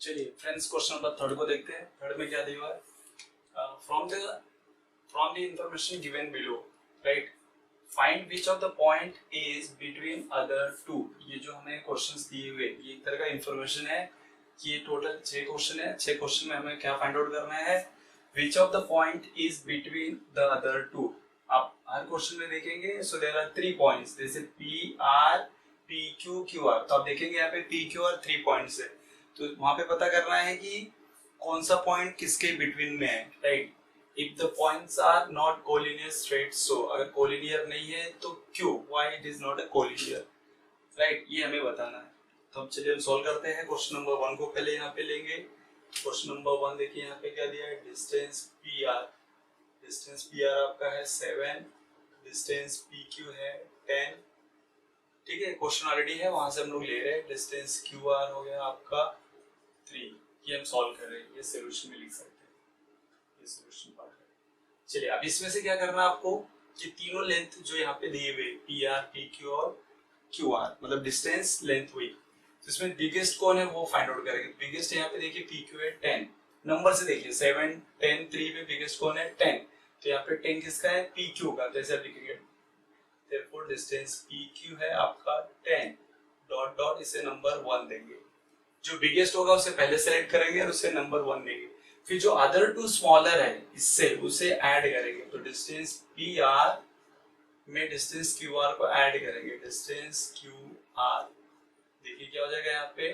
चलिए friends, question number third को देखते हैं। थर्ड में क्या दिया हुआ है? From the information given below, right, find which of the point is between other two. ये जो हमें क्वेश्चंस दिए हुए, ये एक तरह का इंफॉर्मेशन है। ये टोटल 6 क्वेश्चन है। 6 क्वेश्चन में हमें क्या फाइंड आउट करना है? Which of the point is between the other two. आप हर क्वेश्चन में देखेंगे, सो देयर आर 3 पॉइंट्स, जैसे P R P Q Q R. तो आप देखेंगे यहाँ पे पी क्यू आर 3 पॉइंट्स है, तो वहां पे पता करना है कि कौन सा पॉइंट किसके बिटवीन में है, right. If the points are not collinear straight, so अगर कोलिनियर नहीं है तो क्यों, why it is not a collinear, right, ये हमें बताना है। तो हम चलिए हम सॉल्व करते हैं। क्वेश्चन नंबर 1 को पहले यहाँ पे लेंगे। क्वेश्चन नंबर 1 देखिए यहाँ पे क्या दिया है, distance P are. Distance P are आपका है 7, डिस्टेंस पी क्यू है 10। ठीक है, क्वेश्चन ऑलरेडी है, वहां से हम लोग ले रहे हैं। डिस्टेंस क्यू आर हो गया आपका 3। ये हम सॉल्व कर रहे हैं, ये सॉल्यूशन में लिख सकते हैं, ये सॉल्यूशन पार्ट है। चलिए अब इसमें से क्या करना है आपको, कि तीनों लेंथ जो यहाँ पे दिए हुए पी आर पी क्यू और क्यू आर, मतलब डिस्टेंस लेंथ हुई, तो इसमें बिगेस्ट कौन है वो फाइंड आउट करेंगे। बिगेस्ट यहाँ पे देखिए पी क्यू है 10, नंबर से देखिए 7 10 3 में बिगेस्ट कौन है 10, तो यहाँ पे 10 किसका है, पी क्यू का, तो ऐसे लिखेंगे। therefore डिस्टेंस पी क्यू है आपका 10 डॉट डॉट, इसे नंबर 1 देंगे। जो बिगेस्ट होगा उसे पहले सेलेक्ट करेंगे और उसे नंबर 1 देंगे। फिर जो अदर टू स्मॉलर है इससे उसे ऐड करेंगे, तो डिस्टेंस पी आर में डिस्टेंस क्यू आर को ऐड करेंगे। डिस्टेंस क्यू आर देखिए क्या हो जाएगा यहाँ पे।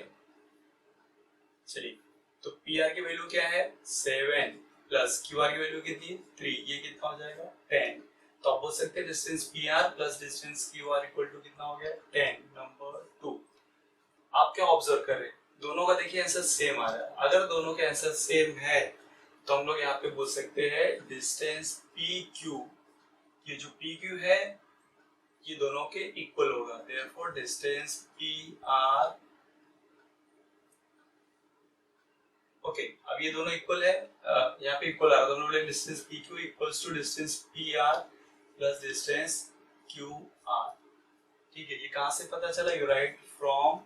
चलिए, तो पी आर की वैल्यू क्या है 7 प्लस क्यू आर की वैल्यू कितनी है 3, ये कितना हो जाएगा 10। तो आप बोल सकते हैं distance P R plus distance Q R equal to कितना हो गया 10, नंबर 2। आप क्या ऑब्जर्व कर रहे हैं, दोनों का देखिए आंसर सेम आ रहा है। अगर दोनों के आंसर सेम है तो हम लोग यहाँ पे बोल सकते हैं डिस्टेंस पी क्यू, ये जो पी क्यू है ये दोनों के इक्वल होगा। Therefore distance P are, okay, अब ये दोनों इक्वल है, यहाँ पे इक्वल आ रहा है, दोनों बोले distance P Q equals to distance P R plus distance Q R. ठीक है, ये कहाँ से पता चला, you write from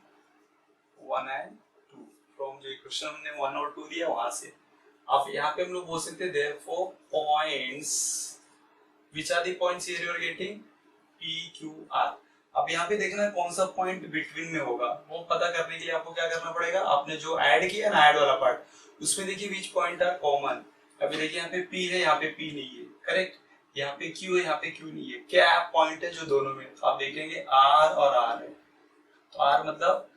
1 and 2, from जो इक्वेशन हमने 1 और 2 दिया वहां से। अब यहाँ पे हम लोग बोल सकते हैं therefore points, which are the points here you are getting, P Q R. अब यहाँ पे देखना है कौन सा पॉइंट बिटवीन में होगा, वो पता करने के लिए आपको क्या करना पड़ेगा, आपने जो ऐड किया ना ऐड वाला पार्ट, उसमें देखिए व्हिच पॉइंट आर कॉमन। अभी देखिए यहाँ पे P है, यहाँ पे P नहीं है, करेक्ट। यहाँ पे Q है, यहाँ पे Q नहीं है, क्या पॉइंट है जो दोनों में, तो आप देखेंगे R और R है। तो R मतलब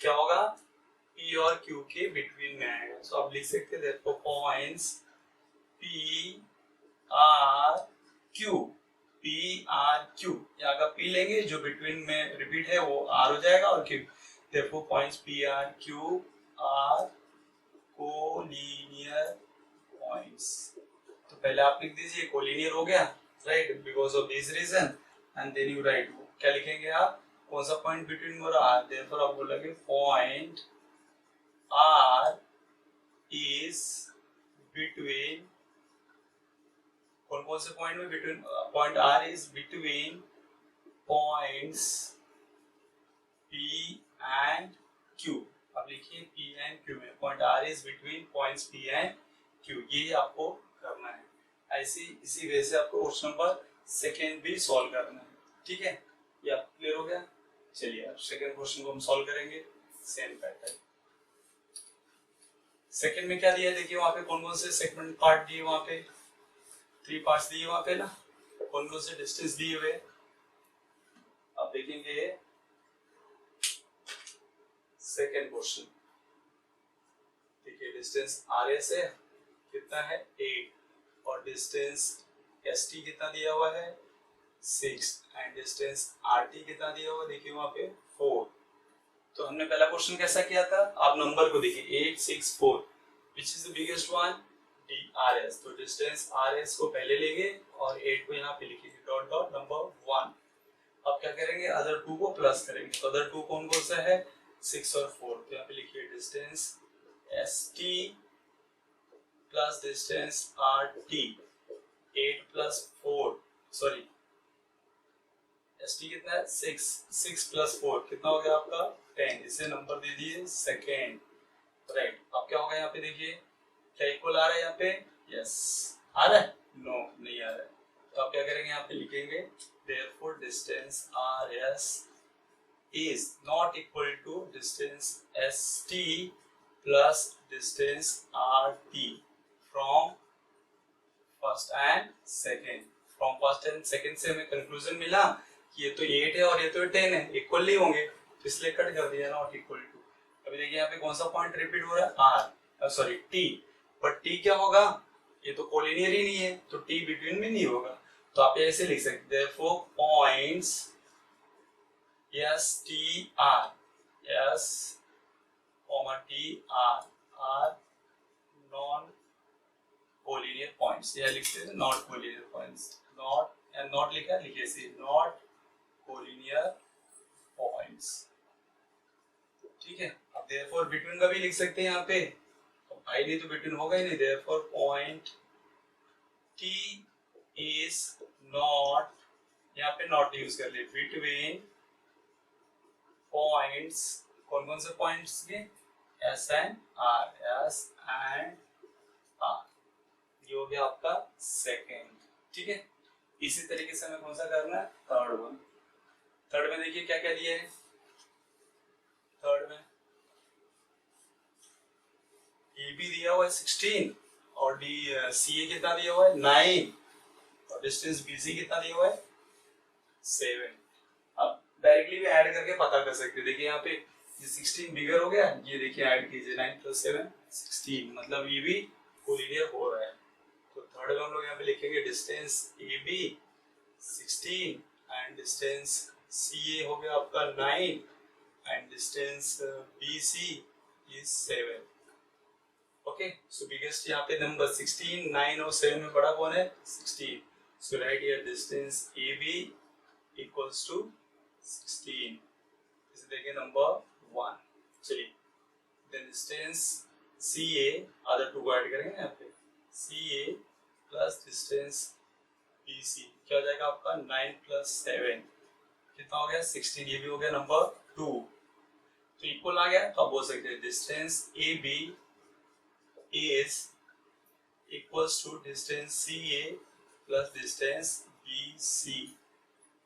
क्या होगा, P और Q के बिटवीन में आएगा। तो आप लिख सकते हैं देखो points P R Q, P R Q, यहाँ का P लेंगे, जो बिटवीन में रिपीट है वो R हो जाएगा और Q। देखो points P R Q R collinear points. तो पहले आप लिख दीजिए कोलिनियर हो गया, right, because of this reason, and then you write, क्या लिखेंगे आप, कौन सा पॉइंट बिटवीन और R, देयरफॉर आप बोलेंगे पॉइंट R इज बिटवीन, कौन कौन से पॉइंट में between, point R is between points P and Q। अब लिखिए P एंड Q में, point R is between points P and Q, ये आपको करना है। ऐसी इसी वजह से आपको क्वेश्चन नंबर सेकेंड भी सॉल्व करना है। ठीक है, ये आप क्लियर हो गया। चलिए अब सेकेंड क्वेश्चन को हम सॉल्व करेंगे, सेम पैटर्न। सेकेंड में क्या दिया है देखिए, वहां पे कौन कौन से सेगमेंट पार्ट दिए, वहां पे 3 पार्ट्स दिए वहां पे ना, कौन कौन से डिस्टेंस दिए हुए, अब देखेंगे सेकेंड क्वेश्चन। देखिए डिस्टेंस आर एस है, कितना है 8, और डिस्टेंस एस टी कितना दिया हुआ है 6, एंड डिस्टेंस आर टी कितना दिया हुआ देखिए वहां पे 4। तो हमने पहला क्वेश्चन कैसा किया था, आप नंबर को देखिए 8 6 4, which is the biggest one, D R S. तो डिस्टेंस आर एस को पहले लेंगे और 8 को यहाँ पे लिखेंगे डॉट डॉट नंबर 1। अब क्या करेंगे, अदर 2 को प्लस करेंगे, तो अदर 2 कौन कौन सा है 6 और 4, तो यहाँ पे लिखिए distance S T plus distance R T, 8 plus 4, sorry S T कितना है 6, 6 प्लस 4 कितना हो गया आपका 10, इसे नंबर दे दिए सेकेंड। राइट। अब क्या होगा यहाँ पे देखिए, क्या इक्वल आ रहा है यहाँ पे? यस आ रहा है? नो नहीं आ रहा है। तो आप क्या करेंगे, यहाँ पे लिखेंगे therefore distance R S is not equal to distance st plus distance rt from first and second। from first and second से हमें कंक्लूजन मिला कि ये तो 8 है और ये तो 10 है, इक्वल नहीं होंगे, तो इसलिए कट कर दिया नॉट इक्वल टू। अभी देखिए यहाँ पे कौन सा पॉइंट रिपीट हो रहा है? आर सॉरी टी, पर टी क्या होगा? ये तो कोलिनियर ही नहीं है, तो टी बिटवीन में नहीं होगा, तो आप ऐसे लिख सकते हैं therefore points S T R S comma T R are non collinear points। यह लिखते हैं not collinear points, not and not लिखा है, लिखिए सी not collinear points। ठीक है, अब therefore between का भी लिख सकते हैं यहाँ पे, तो भाई नहीं तो between होगा ही नहीं, therefore point T is not, यहाँ पे not यूज कर लिए, between पॉइंट्स, कौन कौन से पॉइंट्स के? S and R, S and R, ये हो गया आपका सेकेंड। ठीक है, इसी तरीके से हमें कौन सा करना है? Third one. थर्ड में देखिए क्या क्या दिया है। थर्ड में ए बी दिया हुआ है 16 और डी सी ए कितना दिया हुआ है? 9 और डिस्टेंस बी सी कितना दिया हुआ है? 7। अब डायरेक्टली भी ऐड करके पता कर सकते हैं। देखिए यहाँ पे ये 16 बिगर हो गया, ये देखिए ऐड कीजिए 9 + 7 16, मतलब ये भी कोलिनियर हो रहा है। तो थर्ड में हम लोग यहाँ पे लिखेंगे distance A B 16 and distance C A हो गया आपका 9 and distance B C is 7। Okay, so biggest यहाँ पे नंबर 16, 9 और 7 में बड़ा कौन है? 16। So right here distance A B equals to 16। इसे देखिए नंबर 1। चलिए then distance C A, other two को ऐड करेंगे यहाँ पे, C A plus distance B C क्या हो जाएगा आपका? 9 + 7 कितना हो गया? 16। ये भी हो गया नंबर 2। तो इक्वल आ गया, तो आप बोल सकते हैं distance A B is equals to distance C A plus distance B C.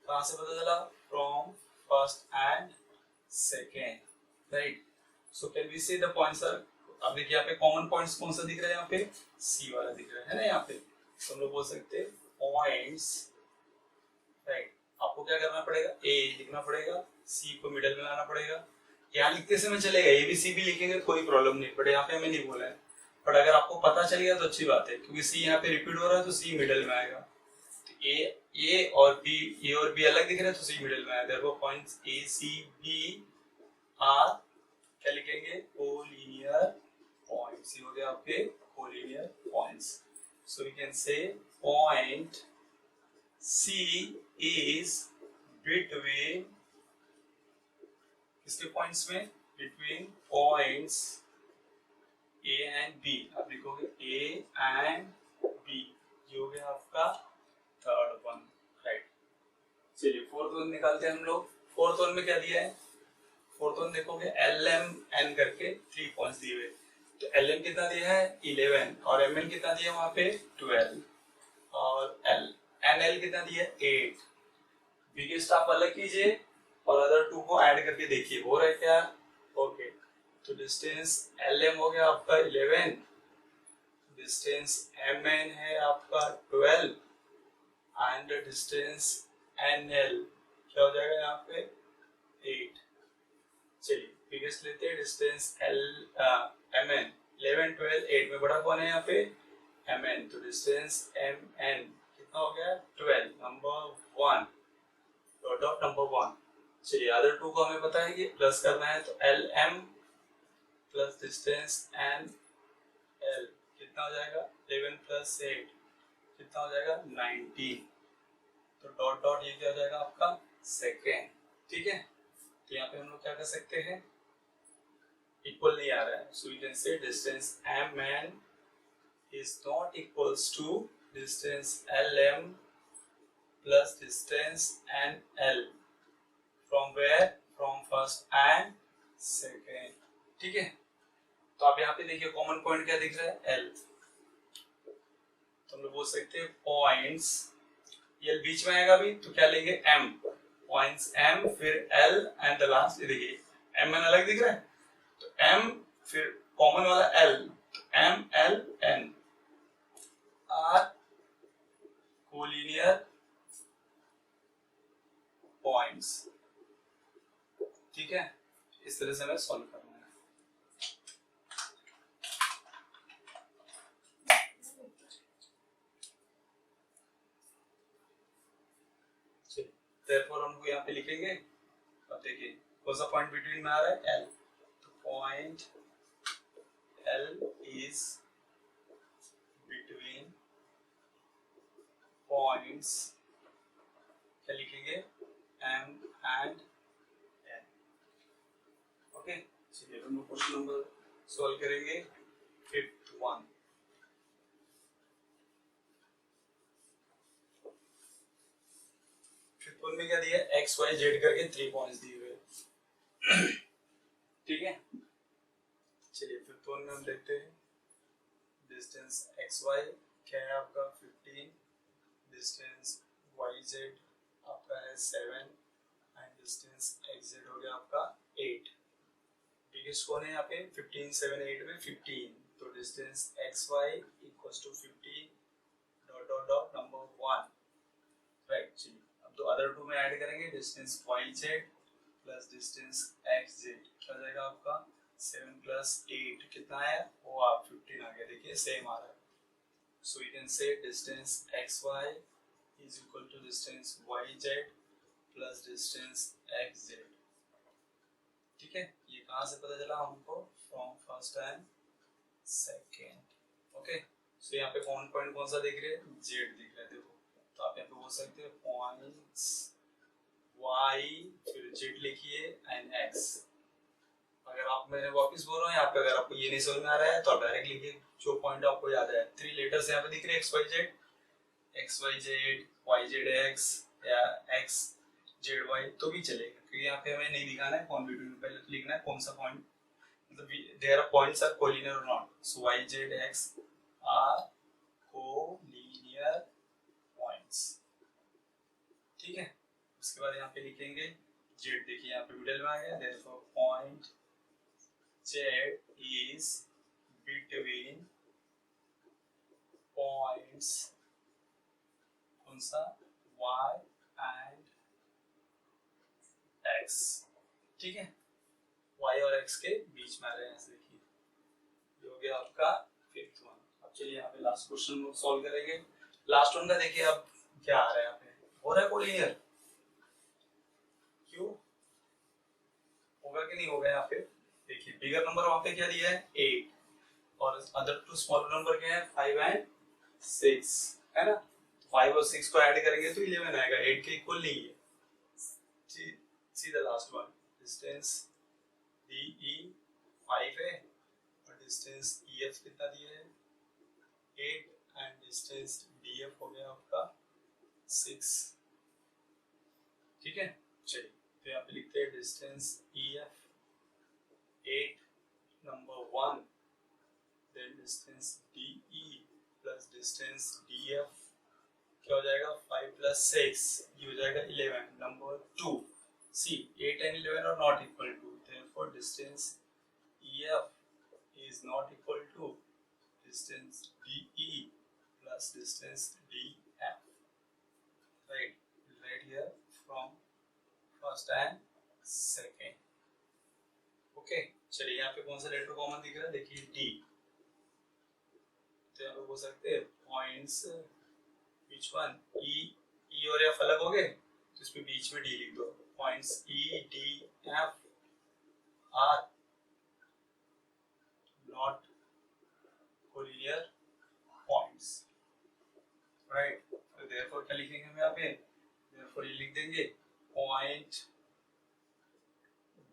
कहाँ से पता चला? From first and second, right. So can we say the points are, अब देखिए यहाँ पे कॉमन पॉइंट्स कौन सा दिख रहा है? यहाँ पे सी वाला दिख रहा है ना यहाँ पे, तो हम लोग बोल सकते हैं पॉइंट्स, राइट। आपको क्या करना पड़ेगा? ए लिखना पड़ेगा, सी को मिडिल में लाना पड़ेगा। यहाँ लिखते समय चलेगा, ए बी सी भी लिखेंगे तो कोई प्रॉब्लम नहीं, बट यहाँ पे हमें नहीं बोला है। बट अगर आपको पता चल गया तो अच्छी बात है, क्योंकि सी यहाँ पे रिपीट हो रहा है तो सी मिडिल में आएगा। ए और बी अलग दिख रहे हैं तो सी मिडिल में आया। Therefore points A C B are क्या लिखेंगे? Collinear points. ये हो गया आपके collinear points. So we can say point C is between, किसके पॉइंट्स में? Between points A and B. आप लिखोगे ए एंड बी, ये हो गया आपका थर्ड वन, राइट। चलिए फोर्थ वन निकालते हैं हम लोग। फोर्थ वन में क्या दिया है? फोर्थ वन देखोगे एल एम एन करके 3 पॉइंट्स दिए हुए, तो एल एम कितना दिया है? 11 और एम एन कितना दिया है वहां पे? 12 और एल एन एल कितना दिया है? 8। बिगेस्ट आप अलग कीजिए और अदर 2 को ऐड करके देखिए हो रहा है क्या? ओके, तो डिस्टेंस एल एम हो गया आपका 11, डिस्टेंस एम एन है आपका 12 एंड डिस्टेंस एन एल क्या हो जाएगा यहाँ पे? 8। चलिए बिगेस्ट लेते हैं, डिस्टेंस एल एम एन 11 12 8 में बड़ा कौन है यहाँ पे? एम एन, तो डिस्टेंस एम एन कितना हो गया? 12, नंबर 1, डॉट नंबर 1। चलिए अदर 2 को हमें पता है कि प्लस करना है, तो L M plus distance N L कितना हो जाएगा? 11 + 8 कितना हो जाएगा? 19। तो डॉट डॉट ये क्या हो जाएगा आपका? सेकेंड। ठीक है, तो यहाँ पे हम लोग क्या कर सकते हैं? इक्वल नहीं आ रहा है, so we can say distance M N is not equals to distance L M plus distance N L from where? From first and second. ठीक है, तो आप यहाँ पे देखिए कॉमन पॉइंट क्या दिख रहा है, एल। तो हम लोग बोल सकते हैं पॉइंट्स, एल बीच में आएगा भी तो क्या लेंगे, एम, पॉइंट्स एम, फिर एल एंड द लास्ट, ये देखिए एम एन अलग दिख रहा है, तो एम फिर कॉमन वाला L, M L N are collinear points. ठीक है, इस तरह से मैं सॉल्व करूंगा। therefore हम यहाँ पे लिखेंगे, अब देखिए कौन सा पॉइंट बिटवीन में आ रहा है, एल, तो point L is between points, क्या लिखेंगे, एम एंड एन। ओके, चलिए हम लोग क्वेश्चन नंबर सॉल्व करेंगे, फिफ्थ वन। फिफ्थ वन में क्या दिया है, एक्स वाई जेड करके 3 पॉइंट्स दिए हुए। ठीक है, चलिए फिफ्थ वन में हम देखते हैं, डिस्टेंस एक्स वाई क्या है आपका 15, डिस्टेंस वाई जेड आपका है 7 एंड डिस्टेंस एक्स जेड हो गया आपका 8। बिगेस्ट कौन है यहाँ पे, 15 7 8 में 15, तो distance X Y equals to 15 dot dot dot number 1, right. चलिए अब तो अदर टू में ऐड करेंगे, distance Y Z plus distance X Z क्या जाएगा आपका 7 प्लस 8 कितना है, वो आप 15 आ गया, देखिए सेम आ रहा है। So you can say distance xy is equal to distance yz plus distance xz। ठीक है, ये कहाँ से पता चला हमको, from first and second. Okay, so यहाँ पे कॉमन पॉइंट कौन सा दिख रहे हैं, z दिख रहा है, देखो तो आप यहाँ पे बोल सकते हैं पॉइंट्स y फिर z लिखिए एंड x। अगर आप, मैंने वापस बोल रहा हूँ यहाँ पे, अगर आपको ये नहीं समझ में आ रहा है तो आप डायरेक्ट लिखिए जो पॉइंट आपको याद है। 3 लेटर्स यहाँ पे दिख रहे हैं, X Y Z Y Z X या एक्स जेड वाई तो भी चलेगा, क्योंकि यहाँ पे हमें नहीं दिखाना है कौन बिटवीन, पहले तो लिखना है कौन सा पॉइंट, मतलब there are points are collinear और not, so Y Z X are collinear points. ठीक है, उसके बाद यहाँ पे लिखेंगे जेड, देखिए यहाँ पे मिडिल में आ गया, therefore point Z is between points कौन सा y and x। ठीक है, y और x के बीच में आ रहे हैं, ऐसे देखिए ये हो गया आपका फिफ्थ वन। अब चलिए यहाँ पे लास्ट क्वेश्चन सॉल्व करेंगे। लास्ट वन का देखिए अब क्या आ रहा है, यहाँ पे हो रहा है कोलिनियर, क्यों होगा कि नहीं होगा, यहाँ पे देखिए बिगर नंबर वहां पे क्या दिया है 8 और अदर टू स्मॉलर नंबर क्या है 5 एंड 6, है ना। 5 और 6 को ऐड करेंगे तो 11 आएगा, 8 के इक्वल नहीं है। See the last one, distance DE 5 है और डिस्टेंस EF कितना दिया है 8 एंड डिस्टेंस DF हो गया आपका 6। ठीक है, चलिए तो यहाँ पे लिखते हैं distance EF 8 number 1, then distance DE plus distance DF क्या हो जाएगा 5 plus 6, ये हो जाएगा 11, number 2। See 8 and 11 are not equal to, therefore distance EF is not equal to distance DE plus distance DF, right, right here from first and second। Okay, चलिए यहाँ पे कौन सा लेटर कॉमन दिख रहा है, देखिए डी, तो यहाँ पे बोल सकते हैं पॉइंट्स बीच वन ई और एफ अलग हो गए तो इसमें बीच में डी लिख दो, points E D F R not collinear points, right. तो देयरफॉर क्या लिखेंगे हम यहाँ पे, देयरफॉर ये लिख देंगे point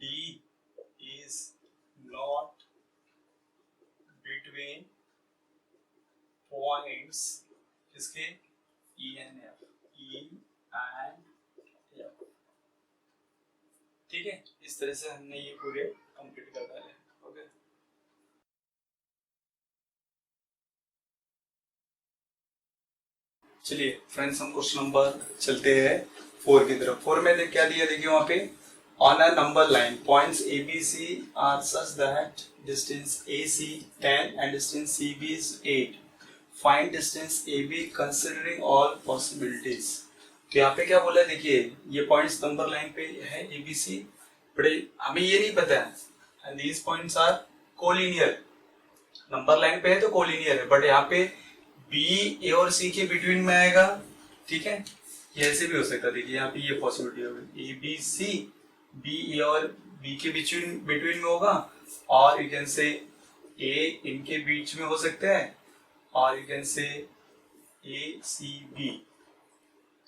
D is not between points किसके E and F, E and F। ठीक है, इस तरह से हमने ये पूरे कंप्लीट कर डाले। ओके। चलिए फ्रेंड्स, हम क्वेश्चन नंबर चलते हैं 4 की तरफ। 4 में क्या दिया, देखिए वहां पे on a number line points A B C are such that distance A C 10 and distance C B is 8, find distance A B considering all possibilities. तो यहाँ पे क्या बोला है, देखिए ये पॉइंट्स नंबर लाइन पे है ए बी सी, बड़े हमें ये नहीं पता है and these points are collinear. Number line पे है तो कोलिनियर है, बट यहाँ पे बी ए और सी के बिटवीन में आएगा, ठीक है। ये ऐसे भी हो सकता है, देखिए यहाँ पे ये पॉसिबिलिटी होगी ए बी सी, बी ए और बी के बिटवीन बिटवीन में होगा, और यू कैन से ए इनके बीच में हो सकता है, और यू कैन से ए सी बी,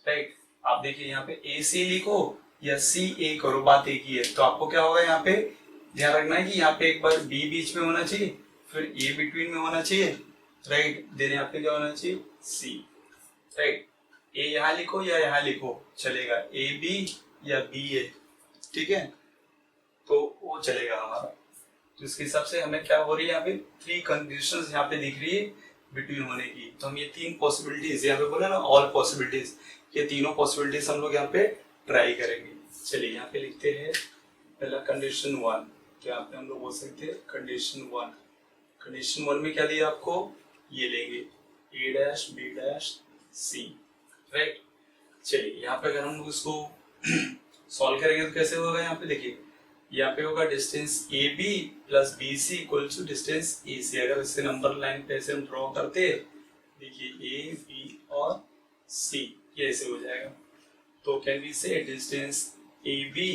राइट। आप देखिए यहाँ पे ए सी लिखो या सी ए करो, बात एक ही है। तो आपको क्या होगा, यहाँ पे ध्यान रखना है कि यहाँ पे एक बार बी बीच में होना चाहिए, फिर ए बिटवीन में होना चाहिए, राइट। देन यहाँ पे क्या होना चाहिए, सी, राइट। ए यहाँ लिखो या यहाँ लिखो चलेगा, ए बी या बी ए, ठीक है, तो वो चलेगा हमारा। तो इसके हिसाब से हमें क्या हो रही है, यहाँ पे 3 कंडीशंस यहाँ पे दिख रही है बिटवीन होने की। तो हम ये 3 पॉसिबिलिटीज यहाँ पे बोला ना, ऑल पॉसिबिलिटीज, ये तीनों पॉसिबिलिटीज हम लोग यहाँ पे ट्राई करेंगे। चलिए यहाँ पे लिखते हैं पहला कंडीशन 1। तो यहाँ पे हम लोग बोल सकते हैं कंडीशन 1। कंडीशन 1 में क्या दिया आपको, ये लेंगे ए डैश बी डैश सी, राइट। चलिए यहाँ पे अगर हम लोग इसको सॉल्व करेंगे तो कैसे होगा, यहाँ पे देखिए यहाँ पे होगा distance A B plus B C equal to distance A C. अगर इससे नंबर लाइन पे ऐसे हम ड्रॉ करते, देखिए ए बी और सी, ये ऐसे हो जाएगा। तो can we say distance A B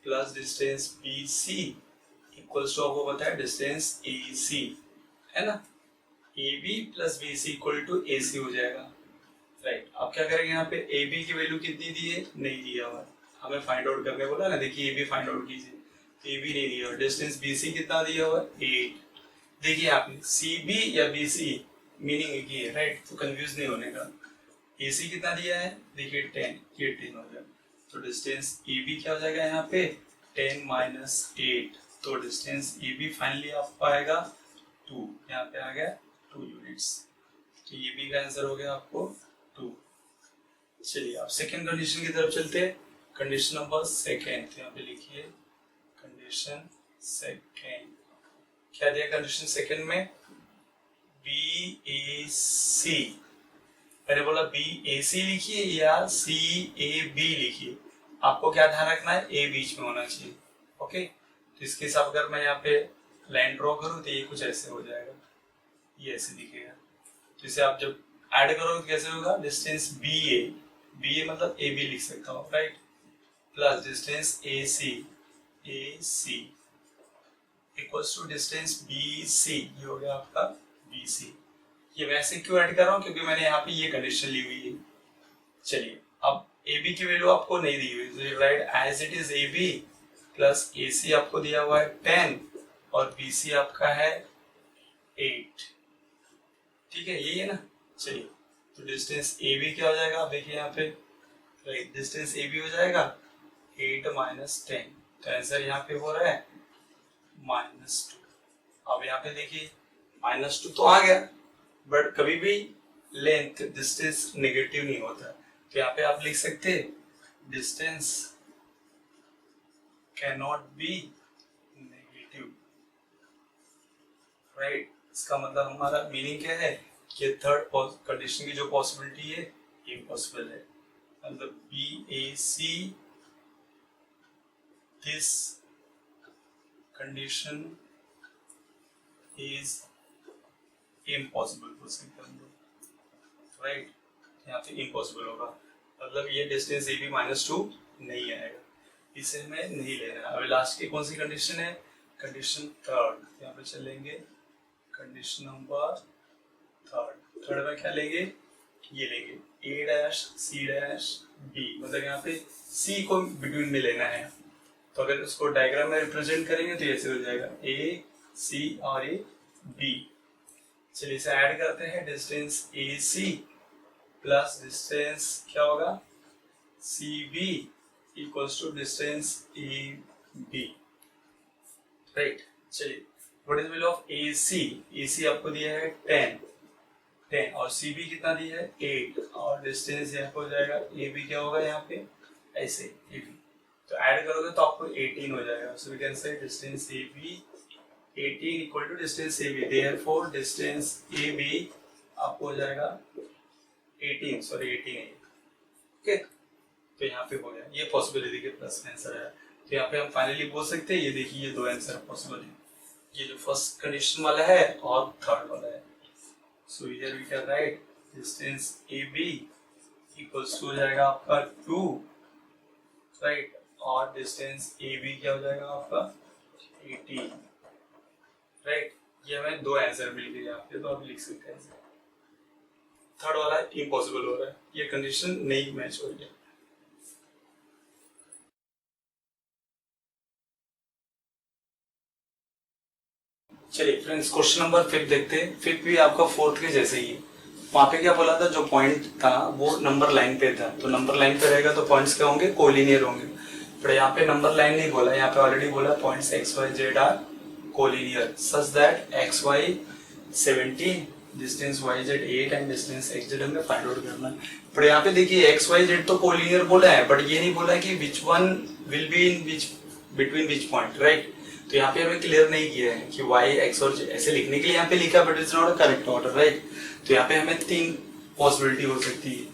plus distance B C equals to, आपको पता है डिस्टेंस ए सी है ना, A B plus B C equal to A C हो जाएगा, राइट। अब क्या करेंगे, यहाँ पे ए बी की वैल्यू कितनी दी है, नहीं दिया हुआ, हमें फाइंड आउट करने बोला ना। देखिए ए बी फाइंड आउट कीजिए, तो ए बी नहीं दिया हुआ, डिस्टेंस बी सी कितना दिया हुआ है 8। देखिए आपने सी बी या बी सी मीनिंग एक ही है, राइट, तो कंफ्यूज नहीं होने का। ए सी कितना दिया है, देखिए 10, ये 10 हो जाएगा। तो डिस्टेंस ए बी क्या हो जाएगा यहाँ पे 10 माइनस 8, तो डिस्टेंस ए बी फाइनली आपको आएगा 2, यहाँ पे आ गया 2 यूनिट्स। तो ये बी का आंसर हो गया आपको 2। चलिए आप सेकेंड कंडीशन की तरफ चलते हैं, कंडीशन नंबर 2। तो यहाँ पे लिखिए कंडीशन 2। क्या दिया कंडीशन 2 में, बी ए सी, मैंने बोला बी ए सी लिखिए या सी ए बी लिखिए, आपको क्या ध्यान रखना है, ए बीच में होना चाहिए, ओके। तो इसके हिसाब अगर मैं यहाँ पे लाइन ड्रॉ करूँ तो ये कुछ ऐसे हो जाएगा, ये ऐसे दिखेगा। तो इसे आप जब ऐड करोगे तो कैसे होगा, डिस्टेंस बी ए मतलब ए बी लिख सकता हूँ, right, plus distance A C equals to distance B C, ये हो गया आपका बी सी। ये वैसे क्यों ऐड कर रहा हूँ, क्योंकि मैंने यहाँ पे ये कंडीशन ली हुई है। चलिए अब ए बी की वैल्यू आपको नहीं दी हुई, तो right as it is A B plus A C आपको दिया हुआ है 10 और बी सी आपका है 8, ठीक है, यही है ना। चलिए तो डिस्टेंस ए बी क्या हो जाएगा, आप देखिए यहाँ पे, राइट, डिस्टेंस ए बी हो जाएगा 8 माइनस 10, तो आंसर यहाँ पे हो रहा है -2। अब यहाँ पे देखिए -2 तो आ गया, बट कभी भी लेंथ डिस्टेंस नेगेटिव नहीं होता, तो यहाँ पे आप लिख सकते distance can not be negative, right. इसका मतलब हमारा मीनिंग क्या है कि थर्ड कंडीशन की जो पॉसिबिलिटी है इम्पॉसिबल है, मतलब B A C this condition is impossible बोल सकते हैं हम लोग, राइट। यहाँ पे इम्पॉसिबल होगा, मतलब ये डिस्टेंस ए बी -2 नहीं आएगा, इसे हमें नहीं लेना है। अभी लास्ट की कौन सी कंडीशन है, कंडीशन 3। यहाँ पे चलेंगे कंडीशन नंबर 3 में क्या लेंगे, ये लेंगे ए डैश सी डैश बी, मतलब यहाँ पे सी को बिटवीन में लेना है। तो अगर उसको डायग्राम में रिप्रेजेंट करेंगे तो ऐसे हो जाएगा ए सी और ए बी। चलिए इसे ऐड करते हैं, distance A C plus distance क्या होगा C B equals to distance A B, right. चलिए what is value of A C आपको दिया है 10 10 और सी बी कितना दिया है 8 और डिस्टेंस यहाँ पे हो जाएगा ए बी क्या होगा यहाँ पे ऐसे ए बी, तो ऐड करोगे तो आपको 18 हो जाएगा। So we can say distance A B 18 equal to distance A B, therefore distance A B आपको हो जाएगा 18 सॉरी 18 ओके। तो यहाँ पे हो गया, ये पॉसिबिलिटी के प्लस में आंसर है। तो यहाँ पे हम फाइनली बोल सकते हैं ये देखिए ये दो आंसर पॉसिबल है, ये जो फर्स्ट कंडीशन वाला है और थर्ड वाला है। So here we can write distance A B equals to हो जाएगा आपका 2 राइट, और डिस्टेंस ए बी क्या हो जाएगा आपका 18 राइट। ये हमें दो आंसर मिल गए यहाँ पे, तो आप लिख सकते हैं। थर्ड वाला इम्पॉसिबल हो रहा है, ये कंडीशन नहीं मैच हो रही है। चलिए फ्रेंड्स क्वेश्चन नंबर 5 देखते हैं। 5 भी आपका 4th के जैसे ही है। वहां पे क्या बोला था, जो पॉइंट था वो नंबर लाइन पे था, तो नंबर लाइन पे रहेगा तो पॉइंट्स क्या होंगे कोलिनियर होंगे। पर यहाँ पे नंबर लाइन नहीं बोला, यहाँ पे ऑलरेडी बोला points X Y Z are collinear such that X Y 17 distance Y Z 8 and distance X Z हमें फाइंड आउट करना है। पर यहाँ पे देखिए एक्स वाई जेड तो कोलिनियर बोला है, बट ये नहीं बोला कि which one will be in which between which point right. तो यहाँ पे हमें क्लियर नहीं किया है कि y x और z ऐसे लिखने के लिए यहाँ पे लिखा, but it's not a correct order right. तो यहाँ पे हमें 3 पॉसिबिलिटी हो सकती है,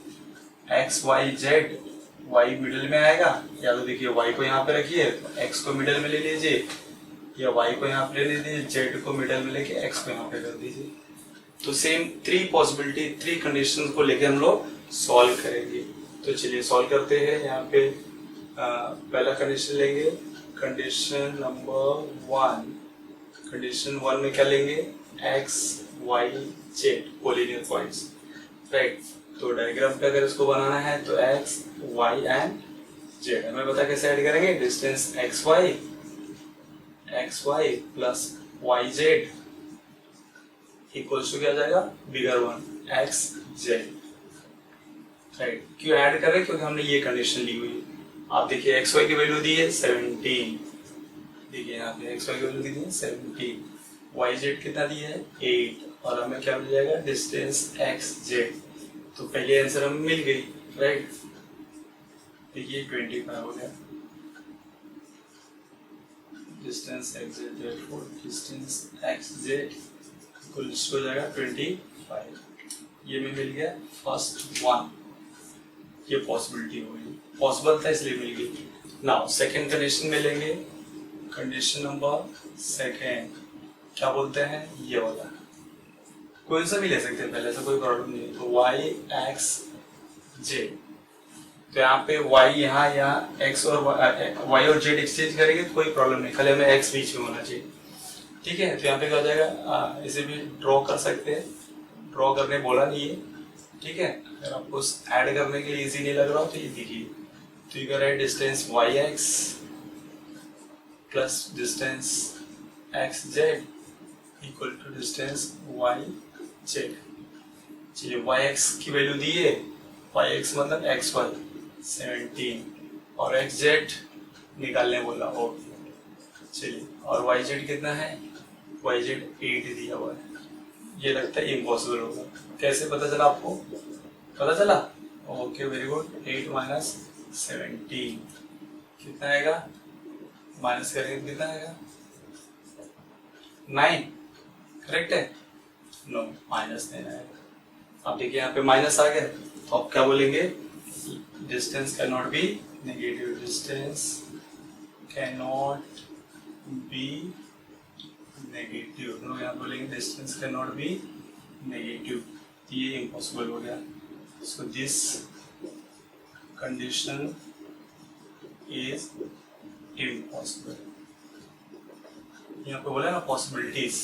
x y z, y middle में आएगा, या तो देखिए y को यहाँ पे रखिए x को मिडिल में ले लीजिए, या y को यहाँ पे ले लीजिए z को मिडिल में लेके x को यहाँ पे कर दीजिए। तो सेम 3 पॉसिबिलिटी 3 कंडीशन को लेके हम लोग सॉल्व करेंगे। तो चलिए सॉल्व करते हैं। यहाँ पे पहला कंडीशन लेंगे, कंडीशन नंबर 1। कंडीशन 1 में क्या लेंगे, x y z collinear points right. तो डायग्राम पे अगर इसको बनाना है तो x y एंड z हमें पता कैसे ऐड करेंगे, distance x y plus y z equals to क्या जाएगा बिगर 1 x z राइट। क्यों ऐड कर रहे हैं, क्योंकि हमने ये कंडीशन ली हुई है। आप देखिए एक्स वाई की वैल्यू दी है 17, देखिए यहाँ पे एक्स वाई की वैल्यू दी है 17, वाई जेड कितना दिया है 8, और हमें क्या मिल जाएगा डिस्टेंस एक्स जेड। तो पहले आंसर हमें मिल गई राइट, देखिए 25 हो गया distance X Z, therefore distance X Z equals हो जाएगा 25। ये में मिल गया फर्स्ट वन, ये पॉसिबिलिटी हो गई, पॉसिबल था इसलिए मिल गई। नाउ सेकंड कंडीशन में लेंगे, कंडीशन नंबर 2 क्या बोलते हैं, ये वाला कोई सा भी ले सकते हैं पहले से, कोई प्रॉब्लम नहीं है। तो y x z, तो यहाँ पे y यहाँ x और y और z एक्सचेंज करेंगे तो कोई प्रॉब्लम नहीं, खाली हमें x बीच में होना चाहिए ठीक है। तो यहाँ पे क्या हो जाएगा, इसे भी ड्रॉ कर सकते हैं, ड्रॉ करने बोला नहीं है ठीक है। अगर आपको ऐड करने के लिए इजी नहीं लग रहा हो तो ये देखिए, तो you can write distance Y X plus distance X Z equal to distance Y Z. चलिए वाई एक्स की वैल्यू दी है, वाई एक्स मतलब एक्स वाई 17 और एक्स जेड निकालने बोला ओके। चलिए और वाई जेड कितना है, वाई जेड 8 दिया हुआ है, ये लगता है इम्पॉसिबल होगा। कैसे पता चला आपको, पता चला ओके वेरी गुड। 8 माइनस 17 कितना आएगा, माइनस करेंगे कितना आएगा 9 करेक्ट है, नो माइनस नहीं आएगा। अब देखिए यहाँ पे माइनस आ गया तो आप क्या बोलेंगे, distance can not be negative, distance can not be negative, लोग यहाँ बोलेंगे distance can not be negative, ये इम्पॉसिबल हो गया। So this condition is impossible, यहाँ पे बोला ना पॉसिबिलिटीज,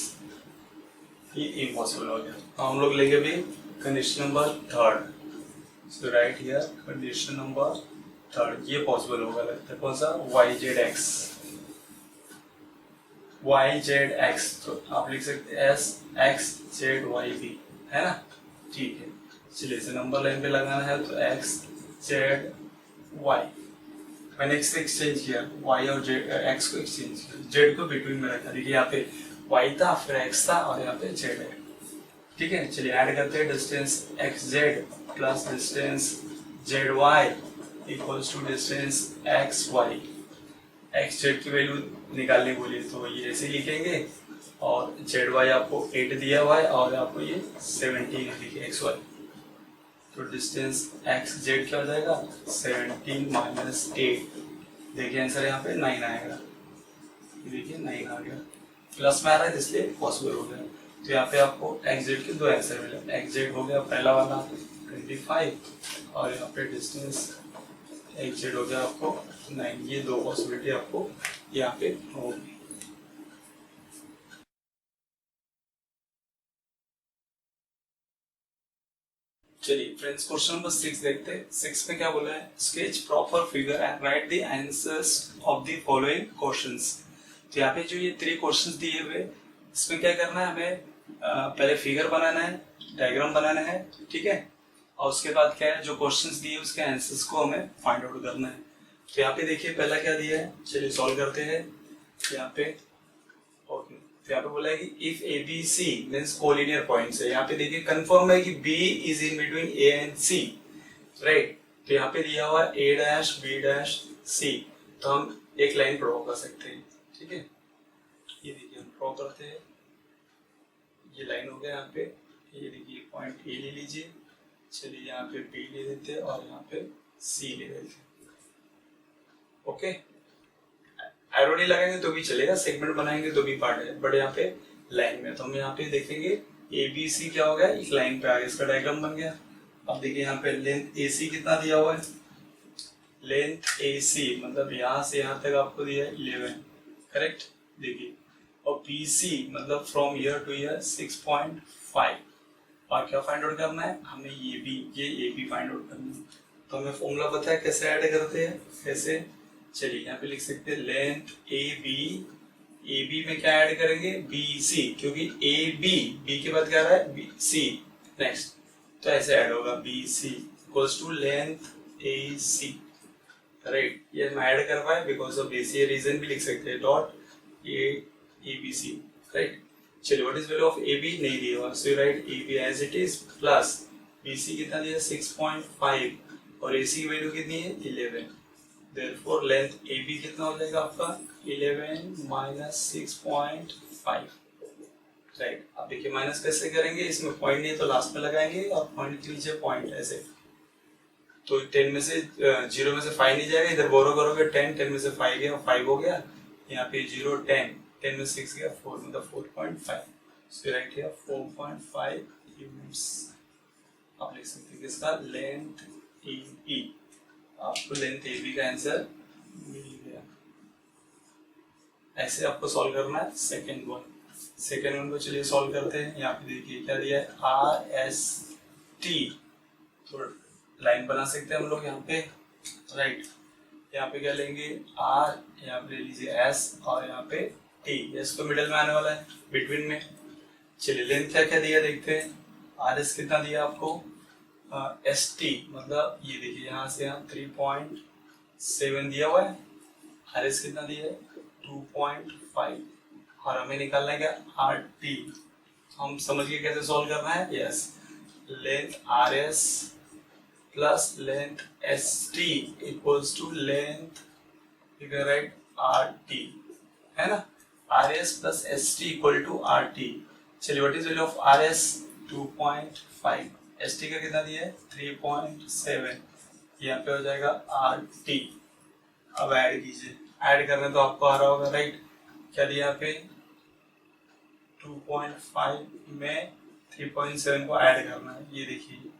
ये इम्पॉसिबल हो गया। तो हम लोग लेंगे भी condition number 3। So right here condition number 3, ये पॉसिबल होगा लगता है, कौन सा Y Z X, Y Z X, तो आप लिख सकते हैं as X Z Y B है ना ठीक है। चलिए इसे नंबर लाइन पे लगाना है तो एक्स जेड वाई, मैंने एक्स से एक्सचेंज किया, वाई और जेड एक्स को एक्सचेंज किया, जेड को बिटवीन में रखा। देखिए यहाँ पे वाई था फिर एक्स था और यहाँ पे जेड है ठीक है, चलिए ऐड करते हैं। Distance X Z plus distance Z Y equals to distance X Y. X Z की वैल्यू निकालने बोली तो ये ऐसे लिखेंगे, और जेड वाई आपको 8 दिया हुआ है और आपको ये 17 लिखे एक्स वाई। तो डिस्टेंस एक्स जेड क्या हो जाएगा 17 माइनस 8। देखिए आंसर यहाँ पे 9 आएगा। देखिए 9 आ गया, प्लस में आ रहा है इसलिए पॉसिबल हो गया। तो यहाँ पे आपको एक्स जेड के दो आंसर मिले। एक्स जेड हो गया पहला वाला 25 और यहाँ पे डिस्टेंस एक्स जेड हो गया आपको 9। ये दो पॉसिबिलिटी आपको यहाँ पे होगी। चलिए फ्रेंड्स, क्वेश्चन नंबर 6 देखते हैं। 6 में क्या बोला है, sketch proper figure and right the answers of the following questions. तो यहाँ पे जो ये 3 क्वेश्चंस दिए हुए, इसमें क्या करना है, हमें पहले फिगर बनाना है, डायग्राम बनाना है, ठीक है, और उसके बाद क्या है, जो क्वेश्चंस दिए उसके आंसर्स को हमें फाइंड आउट करना है। तो यहाँ पे देखिए पहला क्या दिया है, चलिए सॉल्व करते हैं। यहाँ पे ओके, तो यहाँ पे बोला है कि if A B C means collinear points है। यहाँ पे देखिए कंफर्म है कि B is in between A and C, right. तो यहाँ पे दिया हुआ A dash B dash C, तो हम एक लाइन ड्रॉ कर सकते हैं, ठीक है। ये देखिए हम ड्रॉ करते हैं, ये लाइन हो गया यहाँ पे। ये देखिए पॉइंट ए ले लीजिए, चलिए यहाँ पे बी ले लेते हैं और यहाँ पे सी ले लेते हैं, ओके। एरो नहीं लगाएंगे तो भी चलेगा, सेगमेंट बनाएंगे तो भी पार्ट है, बट यहाँ पे लाइन में। तो हम यहाँ पे देखेंगे ए बी सी क्या हो गया, एक लाइन पे आ गया, इसका डायग्राम बन गया। अब देखिए यहाँ पे लेंथ ए सी कितना दिया हुआ है, लेंथ ए सी मतलब यहाँ से यहाँ तक आपको दिया है 11, करेक्ट। देखिए, और बी सी मतलब फ्रॉम हियर टू हियर 6.5। और क्या फाइंड आउट करना है हमें, ये बी फाइंड आउट करना है। तो हमें फॉर्मूला पता है कैसे ऐड करते हैं, कैसे, चलिए यहाँ पे लिख सकते हैं लेंथ ए बी में क्या ऐड करेंगे, बी सी, क्योंकि ए बी के बाद क्या आ रहा है बी सी नेक्स्ट, तो ऐसे ऐड होगा B C equals to length A C, right. ये हम ऐड कर पाए बिकॉज ऑफ बेसी, रीजन भी लिख सकते हैं dot A B C, right. चलिए what is value of A B नहीं दिया हुआ, so right A B as it is plus B C कितना दिया 6.5 और ए सी की वैल्यू कितनी है 11। Therefore length AB कितना हो जाएगा आपका 11 माइनस 6.5, राइट। अब देखिए माइनस कैसे करेंगे, इसमें पॉइंट नहीं तो लास्ट में लगाएंगे और पॉइंट के नीचे पॉइंट ऐसे। तो 10 में से 0 में से 5 नहीं जाएगा, इधर बोरो करोगे 10 में से 5 गया, 5 हो गया, यहाँ पे 0 10 में 6 गया 4, मतलब 4.5। सो राइट हियर 4.5 यूनिट्स। आप लिख सकते हैं किसका, लेंथ AB। आपको लेंथ ए बी का आंसर मिल गया। ऐसे आपको सॉल्व करना है सेकेंड वन को। चलिए सॉल्व करते हैं। यहाँ पे देखिए क्या दिया है, आर एस टी, तो लाइन बना सकते हैं हम लोग यहाँ पे, राइट। यहाँ पे क्या लेंगे आर, यहाँ पे ले लीजिए एस और यहाँ पे टी, एस तो मिडिल में आने वाला है, बिटवीन में। चलिए लेंथ क्या क्या दिया देखते हैं। आर एस कितना दिया आपको, एस टी मतलब ये देखिए यहाँ से यहाँ 3.7 दिया हुआ है, आर एस कितना दिया है 2.5, और हमें निकालना है क्या आर टी। हम समझ गए कैसे सॉल्व करना है, yes. Length R S plus length S T equals to length, right, R T, है ना। R S plus S T equal to R T. चलिए what is value of R S 2.5, S T का कितना दिया है 3.7, यहाँ पे हो जाएगा आर टी। अब ऐड कीजिए, ऐड करने तो आपको आ रहा होगा, राइट। क्या दिया यहाँ पे 2.5 में 3.7 को ऐड करना है। ये देखिए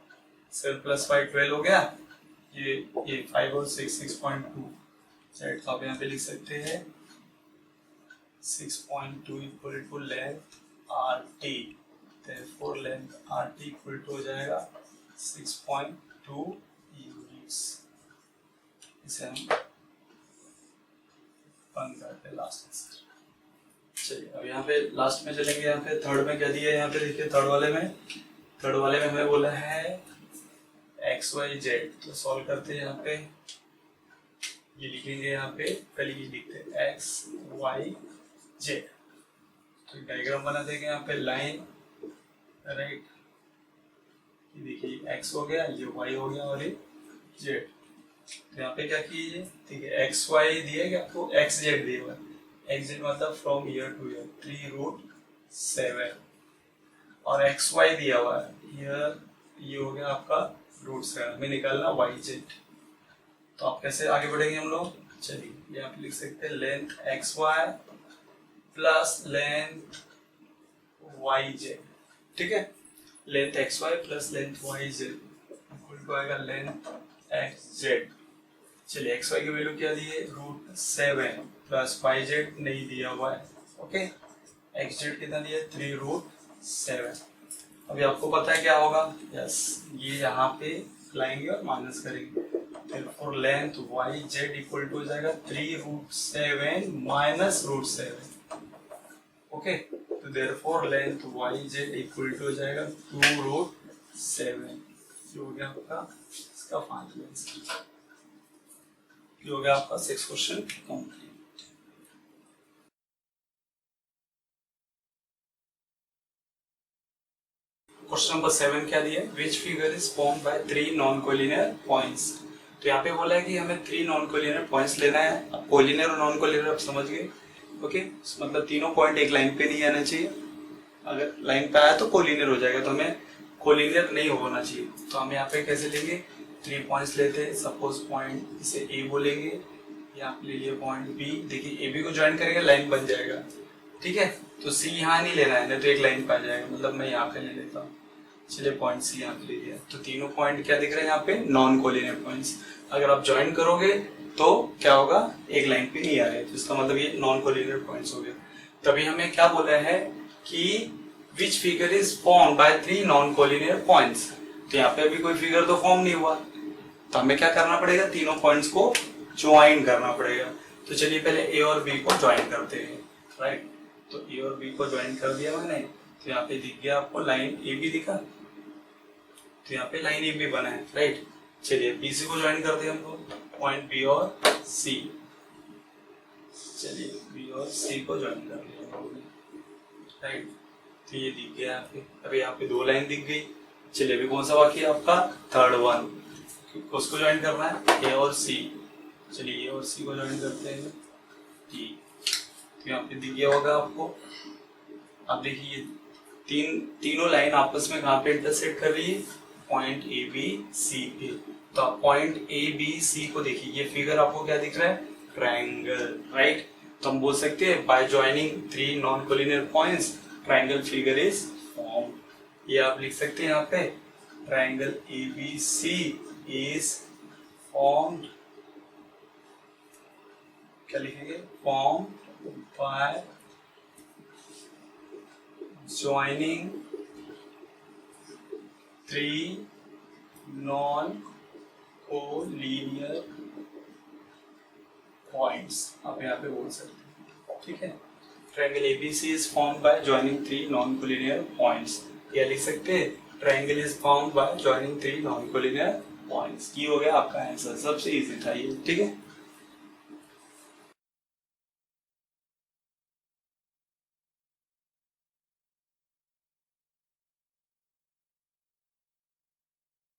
7 + 5 12 हो गया, ये 5 और 6.2, राइट। तो आप यहाँ पे लिख सकते हैं 6.2 equal to length R T. Therefore length RT equal to हो जाएगा 6.2 यूनिट्स। इसे हम बंद करते हैं लास्ट आंसर। चलिए अब यहाँ पे लास्ट में चलेंगे। यहाँ पे थर्ड में क्या दिया है, यहाँ पे देखिए थर्ड वाले में हमें बोला है एक्स वाई जेड, तो सॉल्व करते हैं। यहाँ पे ये लिखेंगे, यहाँ पे पहले ये लिखते हैं एक्स वाई जेड, तो डायग्राम बना देंगे। यहाँ पे लाइन राइट। देखिए x हो गया, ये y हो गया और ये z। तो यहाँ पे क्या कीजिए, ठीक है, एक्स वाई दिया गया आपको, एक्स जेड दिया हुआ है। एक्स जेड मतलब फ्रॉम ईयर टू ईयर 3√7 और एक्स वाई दिया हुआ है ईयर, ये हो गया आपका √7। हमें निकालना वाई जेड। तो आप कैसे आगे बढ़ेंगे हम लोग, चलिए यहाँ पे लिख सकते हैं length X Y plus length Y Z. ठीक है, length X Y plus length Y Z equal to आएगा लेंथ एक्स जेड। चलिए एक्स वाई की वैल्यू क्या दी है, √7 प्लस वाई जेड नहीं दिया हुआ है। ओके, एक्स जेड कितना दिया है, 3√7। अभी आपको पता है क्या होगा, यस, ये यहाँ पे लाएंगे और माइनस करेंगे। Therefore length Y Z equal to हो जाएगा 3√7 माइनस √7। ओके, तो therefore length Y Z equal to हो जाएगा 2√7। ये हो गया आपका इसका फाइनल आंसर। ये हो गया आपका 6 क्वेश्चन कंप्लीट। क्वेश्चन नंबर 7 क्या दिया है, which figure is formed by 3 non collinear points. तो यहाँ पे बोला है कि हमें 3 नॉन कोलिनियर पॉइंट्स लेना है। अब कोलिनियर और नॉन कोलिनियर आप समझ गए। ओके, मतलब तीनों पॉइंट एक लाइन पे नहीं आना चाहिए। अगर लाइन पे आया तो कोलिनियर हो जाएगा, तो हमें कोलिनियर नहीं होना चाहिए। तो हम यहाँ पे कैसे लेंगे, 3 पॉइंट्स लेते हैं। सपोज पॉइंट इसे ए बोलेंगे, यहाँ पे ले लिया पॉइंट बी। देखिए ए बी को ज्वाइन करेंगे, लाइन बन जाएगा। ठीक है, तो सी यहाँ नहीं लेना है, नहीं तो एक लाइन पे आ जाएगा। मतलब मैं यहाँ पे ले लेता हूँ, चलिए पॉइंट सी यहाँ पे ले लिया। तो तीनों पॉइंट क्या दिख रहे हैं यहाँ पे, नॉन कोलिनियर पॉइंट्स। अगर आप ज्वाइन करोगे तो क्या होगा, एक लाइन पे नहीं आ रहे, तो इसका मतलब ये नॉन कोलिनियर पॉइंट्स हो गए। तभी हमें क्या बोला है कि which figure is formed by 3 non collinear points. तो यहाँ पे अभी कोई फिगर तो फॉर्म नहीं हुआ, तो हमें क्या करना पड़ेगा, तीनों पॉइंट्स को ज्वाइन करना पड़ेगा। तो चलिए पहले ए और बी को ज्वाइन करते हैं। राइट, तो ए और बी को ज्वाइन कर दिया मैंने। तो यहाँ पे दिख गया आपको लाइन ए बी दिखा, तो यहाँ पे लाइन ए बी बना है। राइट, चलिए बी सी को ज्वाइन करते हैं हम लोग, पॉइंट बी और सी। चलिए बी और सी को ज्वाइन कर लिया। राइट, तो ये दिख गया यहाँ पे। अभी यहाँ पे 2 लाइन दिख गई। चलिए अभी कौन सा बाकी है आपका, थर्ड वन, उसको ज्वाइन करना है, ए और सी। चलिए ए और सी को ज्वाइन करते हैं। ठीक, तो यहाँ पे दिख गया होगा आपको। अब देखिए तीनों लाइन आपस में कहाँ पे इंटरसेक्ट कर रही है, पॉइंट ए बी सी पे। तो आप पॉइंट ए बी सी को देखिए, ये फिगर आपको क्या दिख रहा है, ट्रायंगल। राइट, तो हम बोल सकते हैं by joining 3 non collinear points triangle figure is form. ये आप लिख सकते हैं यहाँ पे, triangle A B C is formed, क्या लिखेंगे, formed by joining 3 non-collinear points, आप यहाँ पे बोल सकते हैं। ठीक है, triangle ABC is formed by joining 3 non-collinear points। क्या लिख सकते हैं, triangle is formed by joining 3 non-collinear points। ये हो गया आपका आंसर, सबसे इजी था ये। ठीक है।